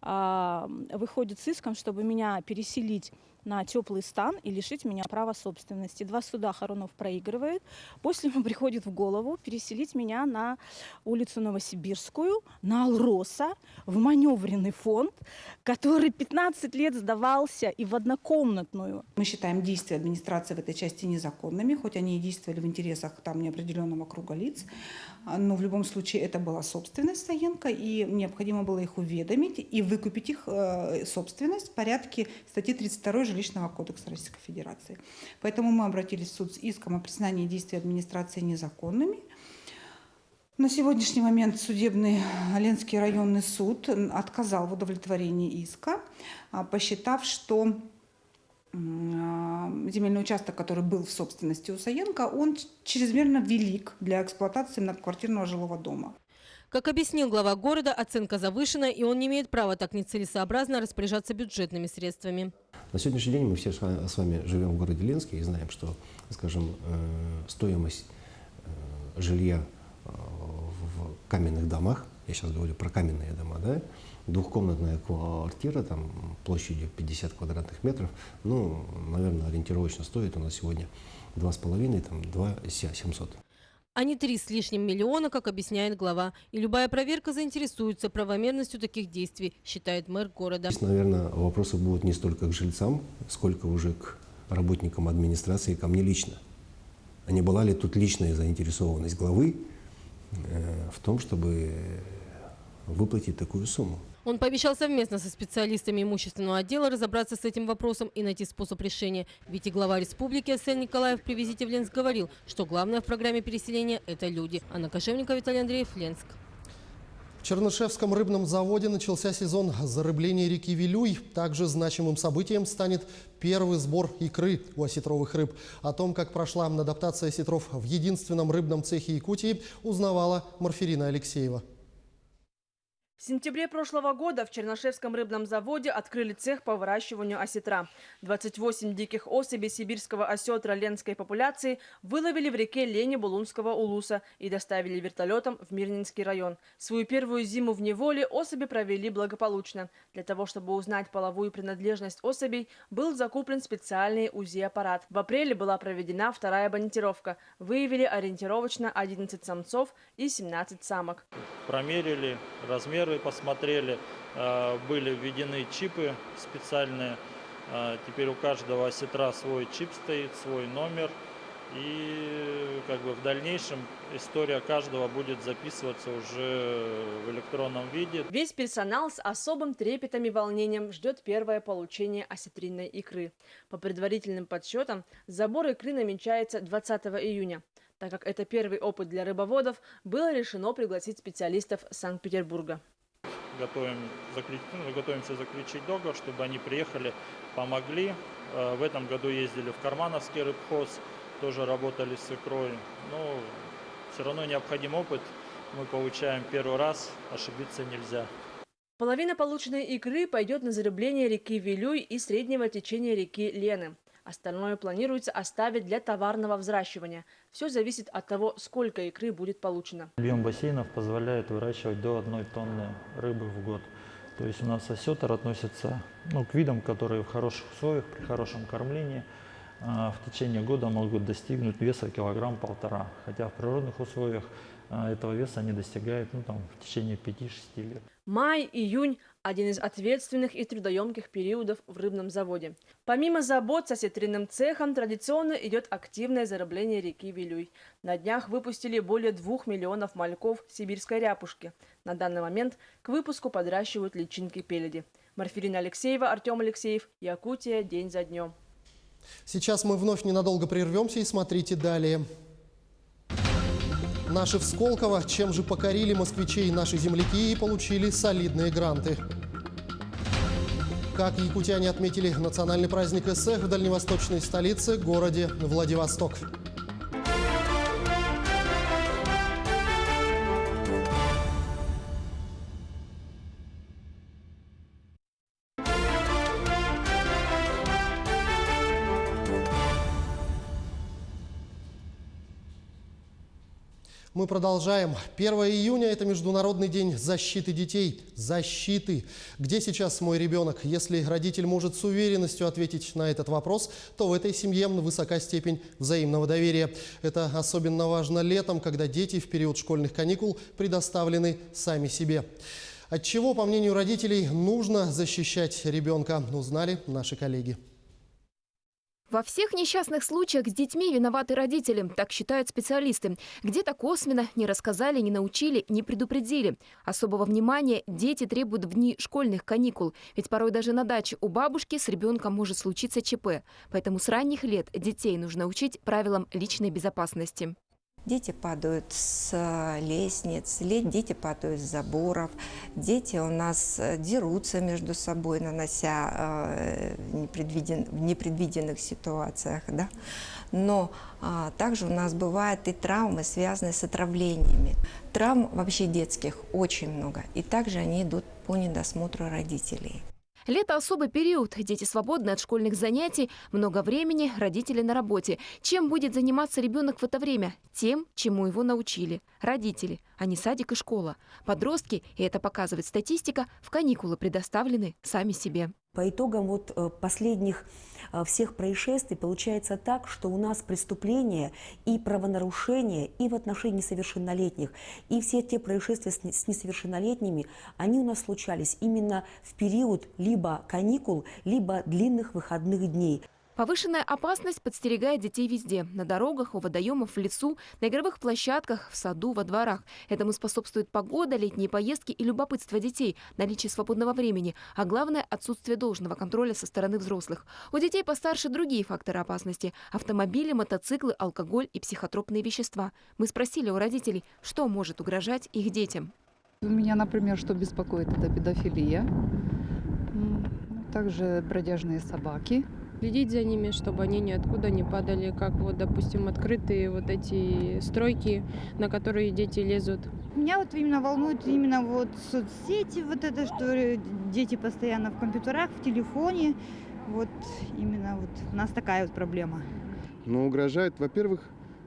выходит с иском, чтобы меня переселить на теплый стан и лишить меня права собственности. 2 суда Харунов проигрывает. После ему приходит в голову переселить меня на улицу Новосибирскую, на Алроса, в маневренный фонд, который 15 лет сдавался и в однокомнатную. Мы считаем действия администрации в этой части незаконными, хоть они и действовали в интересах неопределенного круга лиц. Но в любом случае это была собственность Саенко, и необходимо было их уведомить и выкупить их собственность в порядке статьи 32 Жилищного кодекса Российской Федерации. Поэтому мы обратились в суд с иском о признании действий администрации незаконными. На сегодняшний момент судебный Ленский районный суд отказал в удовлетворении иска, посчитав, что земельный участок, который был в собственности у Саенко, он чрезмерно велик для эксплуатации многоквартирного жилого дома. Как объяснил глава города, оценка завышена, и он не имеет права так нецелесообразно распоряжаться бюджетными средствами. На сегодняшний день мы все с вами живем в городе Ленске и знаем, что, скажем, стоимость жилья в каменных домах, я сейчас говорю про каменные дома, да, двухкомнатная квартира там, площадью 50 квадратных метров, ну, наверное, ориентировочно стоит у нас сегодня 2,5, там, 2,700. А не 3 с лишним миллиона, как объясняет глава. И любая проверка заинтересуется правомерностью таких действий, считает мэр города. Здесь, наверное, вопросы будут не столько к жильцам, сколько уже к работникам администрации, ко мне лично. А не была ли тут личная заинтересованность главы в том, чтобы выплатить такую сумму? Он пообещал совместно со специалистами имущественного отдела разобраться с этим вопросом и найти способ решения. Ведь и глава республики Арсен Николаев при визите в Ленск говорил, что главное в программе переселения – это люди. Анна Кожевникова, Виталий Андреев, Ленск. В Чернышевском рыбном заводе начался сезон зарыбления реки Вилюй. Также значимым событием станет первый сбор икры у осетровых рыб. О том, как прошла адаптация осетров в единственном рыбном цехе Якутии, узнавала Марферина Алексеева. В сентябре прошлого года в Чернышевском рыбном заводе открыли цех по выращиванию осетра. 28 диких особей сибирского осетра ленской популяции выловили в реке Лени Булунского улуса и доставили вертолетом в Мирнинский район. Свою первую зиму в неволе особи провели благополучно. Для того, чтобы узнать половую принадлежность особей, был закуплен специальный УЗИ-аппарат. В апреле была проведена вторая бонитировка. Выявили ориентировочно 11 самцов и 17 самок. Промерили размеры, посмотрели, были введены чипы специальные. Теперь у каждого осетра свой чип стоит, свой номер. И в дальнейшем история каждого будет записываться уже в электронном виде. Весь персонал с особым трепетом и волнением ждет первое получение осетринной икры. По предварительным подсчетам, забор икры намечается 20 июня. Так как это первый опыт для рыбоводов, было решено пригласить специалистов Санкт-Петербурга. Готовимся заключить договор, чтобы они приехали, помогли. В этом году ездили в Кармановский рыбхоз, тоже работали с икрой. Но все равно необходим опыт. Мы получаем первый раз, ошибиться нельзя. Половина полученной икры пойдет на зарыбление реки Вилюй и среднего течения реки Лены. Остальное планируется оставить для товарного взращивания. Все зависит от того, сколько икры будет получено. Объем бассейнов позволяет выращивать до 1 тонны рыбы в год. То есть у нас осетр относится к видам, которые в хороших условиях, при хорошем кормлении в течение года могут достигнуть веса 1,5 килограмма. Хотя в природных условиях этого веса не достигает в течение 5-6 лет. Май-июнь – один из ответственных и трудоемких периодов в рыбном заводе. Помимо забот с осетринным цехом, традиционно идет активное зарыбление реки Вилюй. На днях выпустили более 2 миллионов мальков сибирской ряпушки. На данный момент к выпуску подращивают личинки пеледи. Марферина Алексеева, Артем Алексеев, Якутия, день за днем. Сейчас мы вновь ненадолго прервемся и смотрите далее. Наши в Сколково чем же покорили москвичей наши земляки и получили солидные гранты. Как якутяне отметили национальный праздник СЭХ в дальневосточной столице, городе Владивосток. Мы продолжаем. 1 июня – это Международный день защиты детей. Защиты. Где сейчас мой ребенок? Если родитель может с уверенностью ответить на этот вопрос, то в этой семье высока степень взаимного доверия. Это особенно важно летом, когда дети в период школьных каникул предоставлены сами себе. Отчего, по мнению родителей, нужно защищать ребенка, узнали наши коллеги. Во всех несчастных случаях с детьми виноваты родители, так считают специалисты. Где-то косвенно не рассказали, не научили, не предупредили. Особого внимания дети требуют в дни школьных каникул. Ведь порой даже на даче у бабушки с ребенком может случиться ЧП. Поэтому с ранних лет детей нужно учить правилам личной безопасности. Дети падают с лестниц, дети падают с заборов, дети у нас дерутся между собой, нанося в непредвиденных ситуациях. Да? Но также у нас бывают и травмы, связанные с отравлениями. Травм вообще детских очень много, и также они идут по недосмотру родителей. Лето – особый период. Дети свободны от школьных занятий, много времени, родители на работе. Чем будет заниматься ребенок в это время? Тем, чему его научили родители, а не садик и школа. Подростки, и это показывает статистика, в каникулы предоставлены сами себе. По итогам последних всех происшествий получается так, что у нас преступления и правонарушения и в отношении несовершеннолетних, и все те происшествия с несовершеннолетними, они у нас случались именно в период либо каникул, либо длинных выходных дней. Повышенная опасность подстерегает детей везде – на дорогах, у водоемов, в лесу, на игровых площадках, в саду, во дворах. Этому способствует погода, летние поездки и любопытство детей, наличие свободного времени, а главное – отсутствие должного контроля со стороны взрослых. У детей постарше другие факторы опасности – автомобили, мотоциклы, алкоголь и психотропные вещества. Мы спросили у родителей, что может угрожать их детям. Меня, например, что беспокоит – это педофилия, также бродяжные собаки. Следить за ними, чтобы они ниоткуда не падали, как допустим, открытые эти стройки, на которые дети лезут. Меня именно волнует соцсети, что дети постоянно в компьютерах, в телефоне. Именно у нас такая проблема. Но угрожает, во-первых,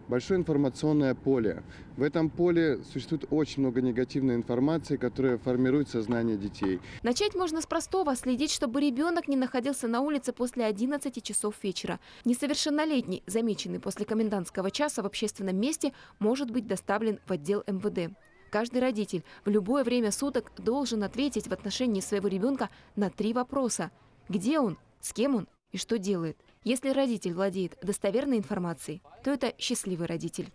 большое информационное поле. В этом поле существует очень много негативной информации, которая формирует сознание детей. Начать можно с простого – следить, чтобы ребенок не находился на улице после 11 часов вечера. Несовершеннолетний, замеченный после комендантского часа в общественном месте, может быть доставлен в отдел МВД. Каждый родитель в любое время суток должен ответить в отношении своего ребенка на 3 вопроса. Где он, с кем он и что делает. Если родитель владеет достоверной информацией, то это счастливый родитель.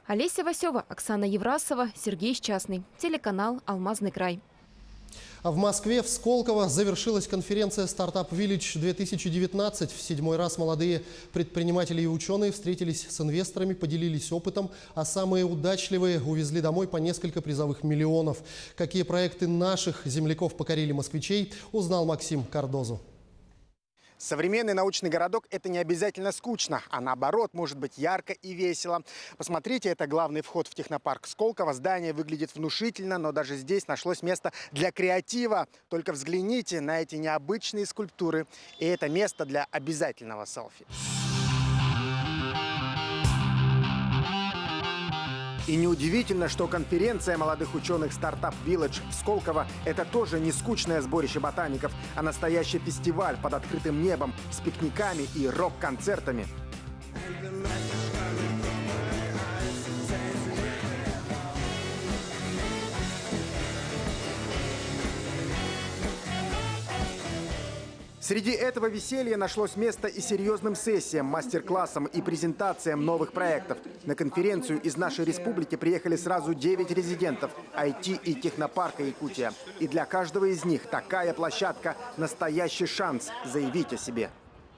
Олеся Васева, Оксана Еврасова, Сергей Счастный. Телеканал «Алмазный край». А в Москве, в Сколково, завершилась конференция «Стартап Village-2019». В 7-й раз молодые предприниматели и ученые встретились с инвесторами, поделились опытом, а самые удачливые увезли домой по несколько призовых миллионов. Какие проекты наших земляков покорили москвичей, узнал Максим Кардозу. Современный научный городок – это не обязательно скучно, а наоборот, может быть ярко и весело. Посмотрите, это главный вход в технопарк Сколково. Здание выглядит внушительно, но даже здесь нашлось место для креатива. Только взгляните на эти необычные скульптуры. И это место для обязательного селфи. И неудивительно, что конференция молодых ученых «Стартап Village» в Сколково – это тоже не скучное сборище ботаников, а настоящий фестиваль под открытым небом с пикниками и рок-концертами. Среди этого веселья нашлось место и серьезным сессиям, мастер-классам и презентациям новых проектов. На конференцию из нашей республики приехали сразу 9 резидентов IT и технопарка Якутия. И для каждого из них такая площадка – настоящий шанс заявить о себе.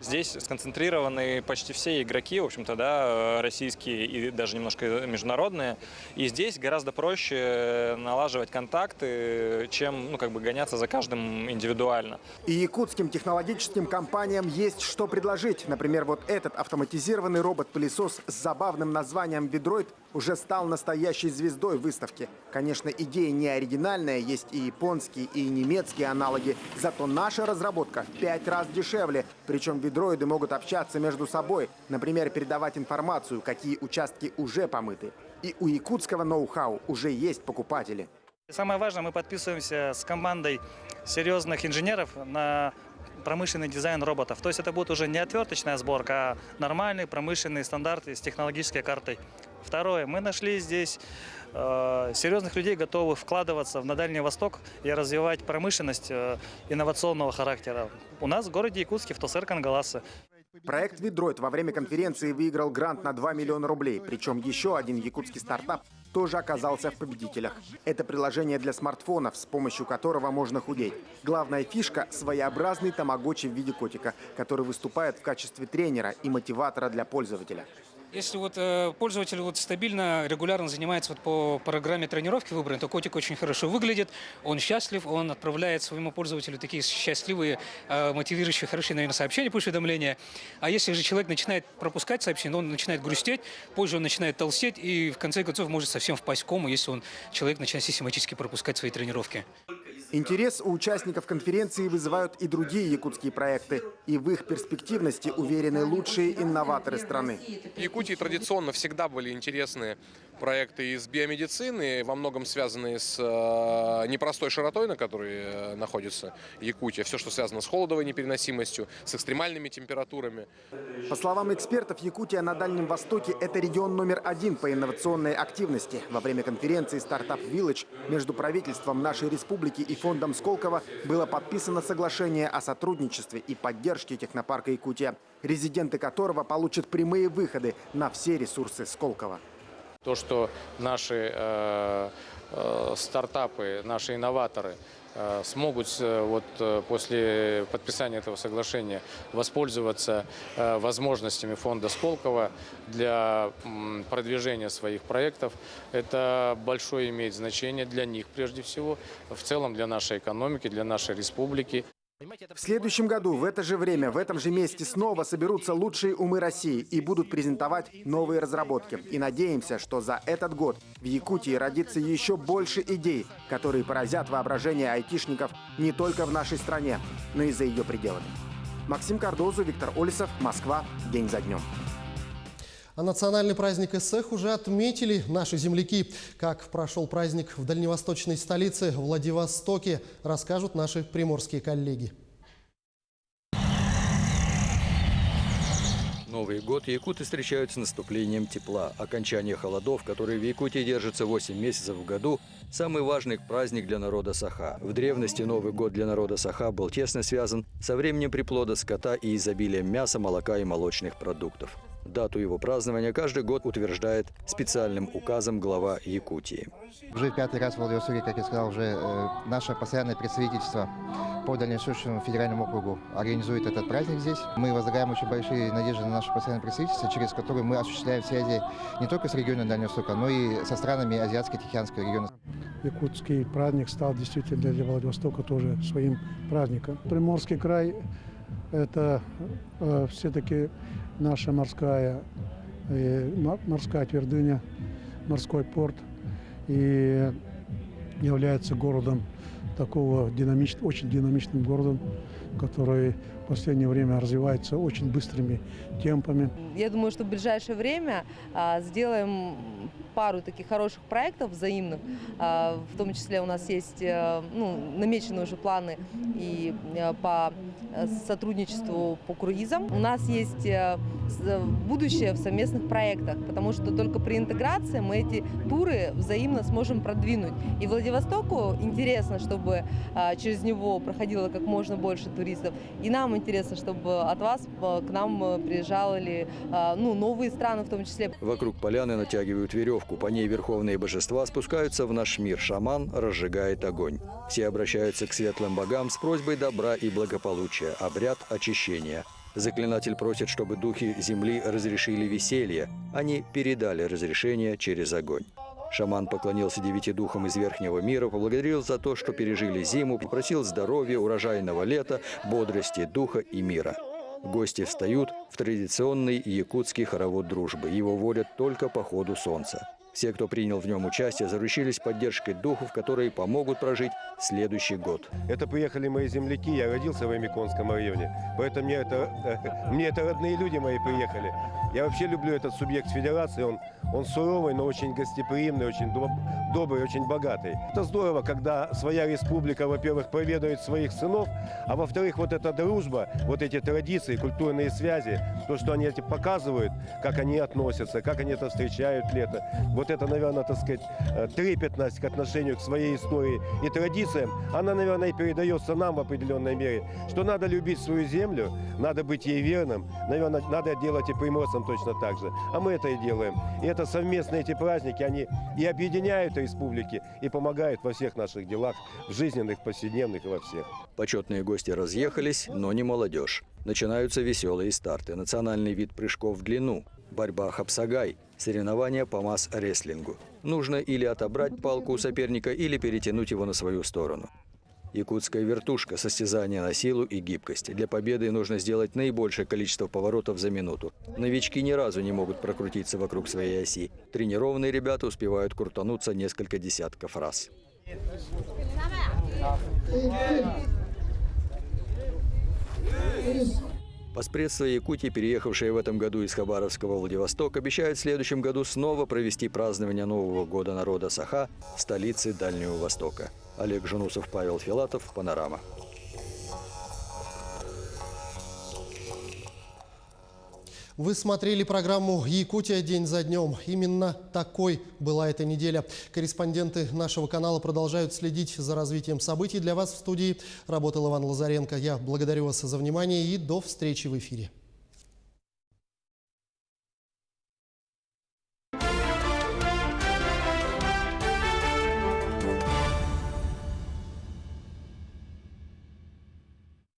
Здесь сконцентрированы почти все игроки, в общем-то, да, российские и даже немножко международные. И здесь гораздо проще налаживать контакты, чем гоняться за каждым индивидуально. И якутским технологическим компаниям есть что предложить. Например, этот автоматизированный робот-пылесос с забавным названием «Видроид» уже стал настоящей звездой выставки. Конечно, идея не оригинальная, есть и японские, и немецкие аналоги. Зато наша разработка в 5 раз дешевле. Причем видроиды могут общаться между собой, например, передавать информацию, какие участки уже помыты. И у якутского ноу-хау уже есть покупатели. Самое важное, мы подписываемся с командой серьезных инженеров на промышленный дизайн роботов. То есть это будет уже не отверточная сборка, а нормальный промышленный стандарт с технологической картой. Второе, мы нашли здесь серьезных людей, готовых вкладываться на Дальний Восток и развивать промышленность инновационного характера. У нас в городе Якутске, в ТОСР Кангаласы. Проект «Видроид» во время конференции выиграл грант на 2 миллиона рублей. Причем еще один якутский стартап тоже оказался в победителях. Это приложение для смартфонов, с помощью которого можно худеть. Главная фишка – своеобразный тамагочи в виде котика, который выступает в качестве тренера и мотиватора для пользователя. Если вот пользователь вот стабильно, регулярно занимается вот по программе тренировки выбранной, то котик очень хорошо выглядит, он счастлив, он отправляет своему пользователю такие счастливые, мотивирующие, хорошие, наверное, сообщения, push-уведомления. А если же человек начинает пропускать сообщения, он начинает грустеть, позже он начинает толстеть и в конце концов может совсем впасть в кому, если человек начинает систематически пропускать свои тренировки. Интерес у участников конференции вызывают и другие якутские проекты. И в их перспективности уверены лучшие инноваторы страны. В Якутии традиционно всегда были интересные проекты из биомедицины, во многом связанные с непростой широтой, на которой находится Якутия. Все, что связано с холодовой непереносимостью, с экстремальными температурами. По словам экспертов, Якутия на Дальнем Востоке – это регион номер 1 по инновационной активности. Во время конференции «Стартап Village» между правительством нашей республики и фондом Сколково было подписано соглашение о сотрудничестве и поддержке технопарка «Якутия», резиденты которого получат прямые выходы на все ресурсы Сколково. То, что наши стартапы, наши инноваторы смогут после подписания этого соглашения воспользоваться возможностями фонда Сколково для продвижения своих проектов, это большое имеет значение для них прежде всего, в целом для нашей экономики, для нашей республики. В следующем году в это же время, в этом же месте снова соберутся лучшие умы России и будут презентовать новые разработки. И надеемся, что за этот год в Якутии родится еще больше идей, которые поразят воображение айтишников не только в нашей стране, но и за ее пределами. Максим Кардозу, Виктор Олесов, Москва. День за днем. А национальный праздник ЭСЭХ уже отметили наши земляки. Как прошел праздник в дальневосточной столице Владивостоке, расскажут наши приморские коллеги. Новый год якуты встречают с наступлением тепла. Окончание холодов, которые в Якутии держатся 8 месяцев в году, самый важный праздник для народа Саха. В древности Новый год для народа Саха был тесно связан со временем приплода скота и изобилием мяса, молока и молочных продуктов. Дату его празднования каждый год утверждает специальным указом глава Якутии. Уже 5-й раз в Владивостоке, как я сказал, уже наше постоянное представительство по Дальневосточному федеральному округу организует этот праздник здесь. Мы возлагаем очень большие надежды на наше постоянное представительство, через которое мы осуществляем связи не только с регионом Дальнего Востока, но и со странами Азиатско-Тихоокеанского региона. Якутский праздник стал действительно для Владивостока тоже своим праздником. Приморский край – это все-таки наша морская твердыня, морской порт, и является городом такого очень динамичным городом, который в последнее время развивается очень быстрыми темпами. Я думаю, что в ближайшее время сделаем пару таких хороших проектов взаимных. В том числе у нас есть намечены уже планы и по сотрудничеству по круизам. У нас есть будущее в совместных проектах, потому что только при интеграции мы эти туры взаимно сможем продвинуть. И Владивостоку интересно, чтобы через него проходило как можно больше туристов. И нам интересно, чтобы от вас к нам приезжали новые страны в том числе. Вокруг поляны натягивают веревку. По ней верховные божества спускаются в наш мир. Шаман разжигает огонь. Все обращаются к светлым богам с просьбой добра и благополучия. Обряд очищения. Заклинатель просит, чтобы духи земли разрешили веселье. Они передали разрешение через огонь. Шаман поклонился 9 духам из верхнего мира, поблагодарил за то, что пережили зиму, попросил здоровья, урожайного лета, бодрости духа и мира. Гости встают в традиционный якутский хоровод дружбы. Его водят только по ходу солнца. Все, кто принял в нем участие, заручились поддержкой духов, которые помогут прожить следующий год. Это приехали мои земляки, я родился в Эмиконском районе, поэтому мне это родные люди мои приехали. Я вообще люблю этот субъект федерации, он суровый, но очень гостеприимный, очень добрый, очень богатый. Это здорово, когда своя республика, во-первых, проведает своих сынов, а во-вторых, вот эта дружба, вот эти традиции, культурные связи, то, что они эти показывают, как они относятся, как они это встречают лето. Вот это, наверное, так сказать, трепетность к отношению к своей истории и традициям, она, наверное, и передается нам в определенной мере, что надо любить свою землю, надо быть ей верным, наверное, надо делать и приморцам точно так же. А мы это и делаем. И это совместные эти праздники, они и объединяют республики, и помогают во всех наших делах, в жизненных, повседневных и во всех. Почетные гости разъехались, но не молодежь. Начинаются веселые старты. Национальный вид прыжков в длину. Борьба хапсагай – соревнования по масс-рестлингу. Нужно или отобрать палку у соперника, или перетянуть его на свою сторону. Якутская вертушка – состязание на силу и гибкость. Для победы нужно сделать наибольшее количество поворотов за минуту. Новички ни разу не могут прокрутиться вокруг своей оси. Тренированные ребята успевают крутануться несколько десятков раз. Поспредство Якутии, переехавшие в этом году из Хабаровска во Владивосток, обещают в следующем году снова провести празднование Нового года народа Саха в столице Дальнего Востока. Олег Жунусов, Павел Филатов, Панорама. Вы смотрели программу «Якутия. День за днем». Именно такой была эта неделя. Корреспонденты нашего канала продолжают следить за развитием событий. Для вас в студии работал Иван Лазаренко. Я благодарю вас за внимание и до встречи в эфире.